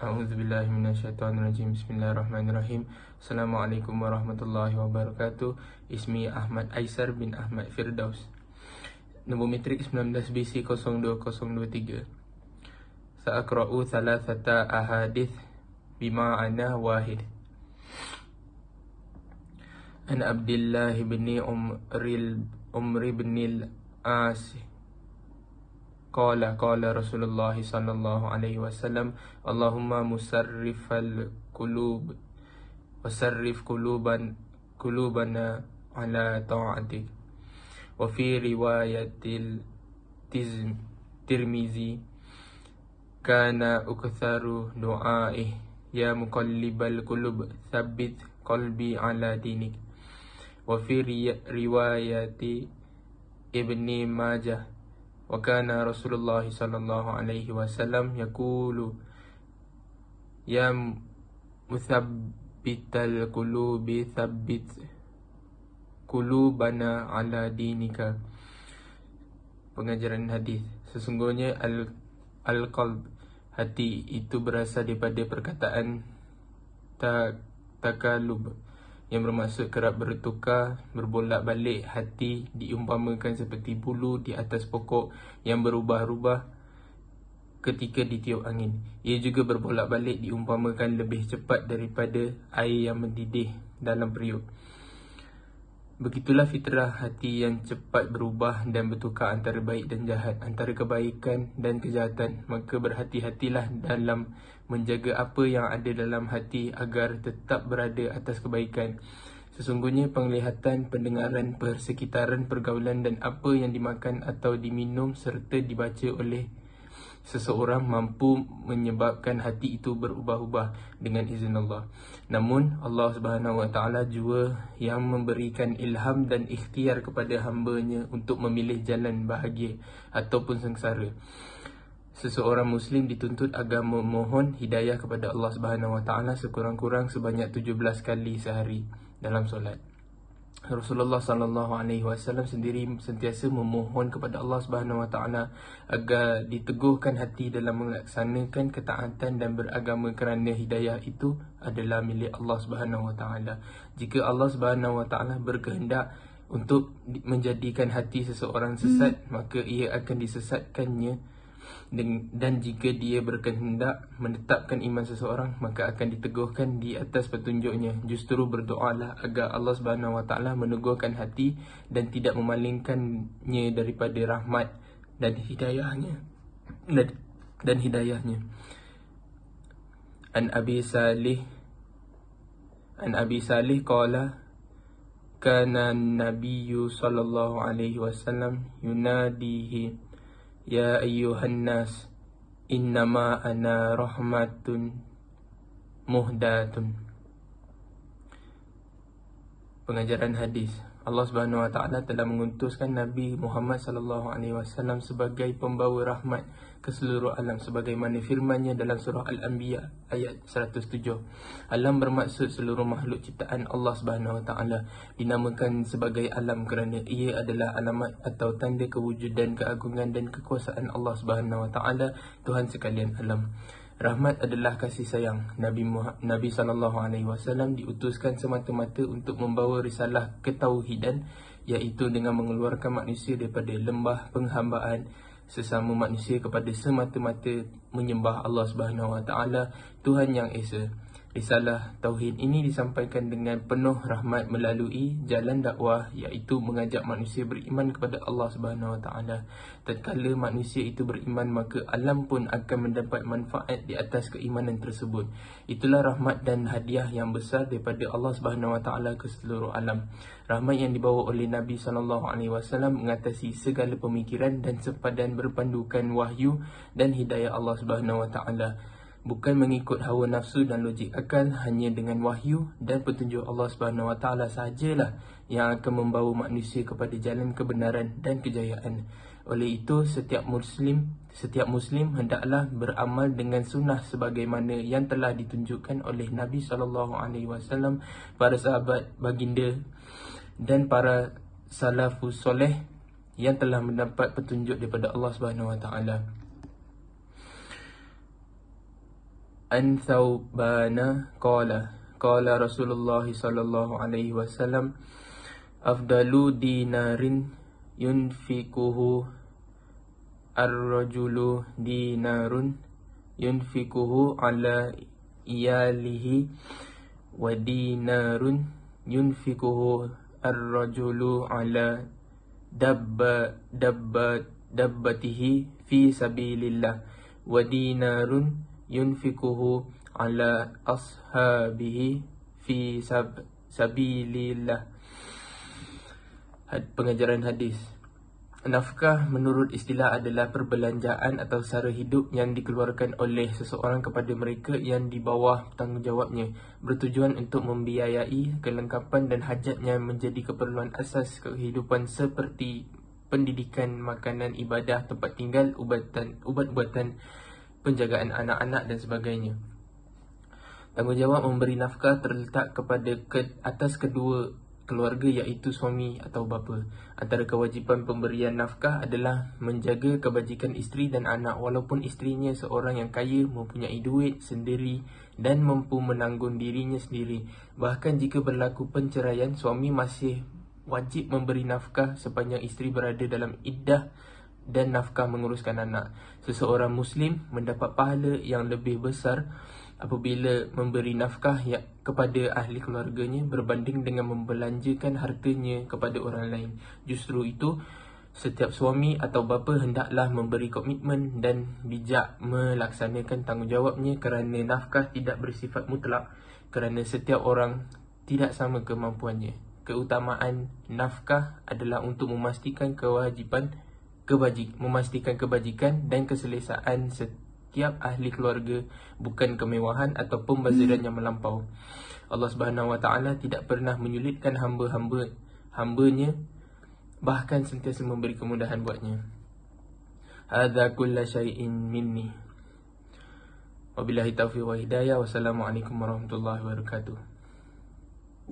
A'udzubillahi minasyaitonirrajim. Bismillahirrahmanirrahim. Assalamualaikum warahmatullahi wabarakatuh. Ismi Ahmad Aisar bin Ahmad Firdaus. Nombor metrik 19 BC 02023. Sa'akra'u thalathata ahadith bima'ana wahid. An Abdullah bin Umri bin al-As Qala Rasulullah sallallahu alaihi wasallam, Allahumma musarrifal qulub wasarrif qulubana ala ta'atik. Wa fi riwayatil Tirmizi, kana uktharu du'aih ya muqallibal qulub tsabbit qalbi ala dinik. Wa fi riwayati Ibni Majah, wa kana Rasulullah sallallahu alaihi wasallam yaqulu ya muthabbital qulubi tsabbit qulubana ala dinika. Pengajaran hadis. Sesungguhnya al-qalb, hati, itu berasal daripada perkataan takalub, yang bermaksud kerap bertukar, berbolak-balik. Hati diumpamakan seperti bulu di atas pokok yang berubah-ubah ketika ditiup angin. Ia juga berbolak-balik diumpamakan lebih cepat daripada air yang mendidih dalam periuk. Begitulah fitrah hati yang cepat berubah dan bertukar antara baik dan jahat, antara kebaikan dan kejahatan. Maka berhati-hatilah dalam menjaga apa yang ada dalam hati agar tetap berada atas kebaikan. Sesungguhnya penglihatan, pendengaran, persekitaran, pergaulan dan apa yang dimakan atau diminum serta dibaca oleh seseorang mampu menyebabkan hati itu berubah-ubah dengan izin Allah. Namun Allah Subhanahu Wa Taala juga yang memberikan ilham dan ikhtiar kepada hamba-Nya untuk memilih jalan bahagia ataupun sengsara. Seseorang Muslim dituntut agar memohon hidayah kepada Allah Subhanahu Wa Taala sekurang-kurang sebanyak 17 kali sehari dalam solat. Rasulullah sallallahu alaihi wasallam sendiri sentiasa memohon kepada Allah Subhanahu wa taala agar diteguhkan hati dalam melaksanakan ketaatan dan beragama, kerana hidayah itu adalah milik Allah Subhanahu wa taala. Jika Allah Subhanahu wa taala berkehendak untuk menjadikan hati seseorang sesat, maka ia akan disesatkannya. Dan jika dia berkehendak menetapkan iman seseorang, maka akan diteguhkan di atas petunjuknya. Justru berdoalah agar Allah Subhanahu Wa Taala meneguhkan hati dan tidak memalingkannya daripada rahmat dan hidayahnya. An Abi Salih qala kana Nabiyyu sallallahu alaihi wasallam yunadihi, ya ayyuhan nas, innama ana rahmatun muhdatun. Pengajaran hadis. Allah Subhanahu wa taala telah mengutuskan Nabi Muhammad sallallahu alaihi wasallam sebagai pembawa rahmat ke seluruh alam, sebagaimana firman-Nya dalam surah Al-Anbiya ayat 107. Alam bermaksud seluruh makhluk ciptaan Allah Subhanahu wa taala. Dinamakan sebagai alam kerana ia adalah alamat atau tanda kewujudan, keagungan dan kekuasaan Allah Subhanahu wa taala, Tuhan sekalian alam. Rahmat adalah kasih sayang. Nabi sallallahu alaihi wasallam diutuskan semata-mata untuk membawa risalah ketauhidan, iaitu dengan mengeluarkan manusia daripada lembah penghambaan sesama manusia kepada semata-mata menyembah Allah Subhanahu wa taala, Tuhan yang Esa. Risalah tauhid ini disampaikan dengan penuh rahmat melalui jalan dakwah, iaitu mengajak manusia beriman kepada Allah Subhanahu wa taala. Tatkala manusia itu beriman, maka alam pun akan mendapat manfaat di atas keimanan tersebut. Itulah rahmat dan hadiah yang besar daripada Allah Subhanahu wa taala ke seluruh alam. Rahmat yang dibawa oleh Nabi sallallahu alaihi wasallam mengatasi segala pemikiran dan sepadan berpandukan wahyu dan hidayah Allah Subhanahu wa taala. Bukan mengikut hawa nafsu dan logik akal, hanya dengan wahyu dan petunjuk Allah Subhanahu wa taala sahajalah yang akan membawa manusia kepada jalan kebenaran dan kejayaan. Oleh itu, setiap muslim hendaklah beramal dengan sunnah sebagaimana yang telah ditunjukkan oleh Nabi sallallahu alaihi wasallam, para sahabat baginda dan para salafus soleh yang telah mendapat petunjuk daripada Allah Subhanahu wa taala. an Thawbana qala Rasulullah sallallahu alaihi wasallam afdalu dinarin yunfikuhu ar-rajulu dinarun yunfikuhu ala iyalihi wa dinarun yunfikuhu ar-rajulu ala dabbatihi fi sabilillah wa dinarun yunfikuhu ala ashabihi fi sabilillah. Pengajaran hadis. Nafkah menurut istilah adalah perbelanjaan atau sara hidup yang dikeluarkan oleh seseorang kepada mereka yang di bawah tanggungjawabnya, bertujuan untuk membiayai kelengkapan dan hajatnya menjadi keperluan asas kehidupan seperti pendidikan, makanan, ibadah, tempat tinggal, ubat-ubatan, penjagaan anak-anak dan sebagainya. Tanggungjawab memberi nafkah terletak atas kedua keluarga, iaitu suami atau bapa. Antara kewajipan pemberian nafkah adalah menjaga kebajikan isteri dan anak, walaupun isterinya seorang yang kaya, mempunyai duit sendiri dan mampu menanggung dirinya sendiri. Bahkan jika berlaku perceraian, suami masih wajib memberi nafkah sepanjang isteri berada dalam iddah dan nafkah menguruskan anak. Seseorang Muslim mendapat pahala yang lebih besar apabila memberi nafkah kepada ahli keluarganya berbanding dengan membelanjakan hartanya kepada orang lain. Justru itu, setiap suami atau bapa hendaklah memberi komitmen dan bijak melaksanakan tanggungjawabnya, kerana nafkah tidak bersifat mutlak, kerana setiap orang tidak sama kemampuannya. Keutamaan nafkah adalah untuk memastikan kebajikan dan keselesaan setiap ahli keluarga, bukan kemewahan atau pembaziran yang melampau. Allah Subhanahu Wa Taala tidak pernah menyulitkan hamba-hambanya, bahkan sentiasa memberi kemudahan buatnya. Hadza kullu syai'in minni. Wabillahi taufiq wa hidayah. Wassalamualaikum warahmatullahi wabarakatuh.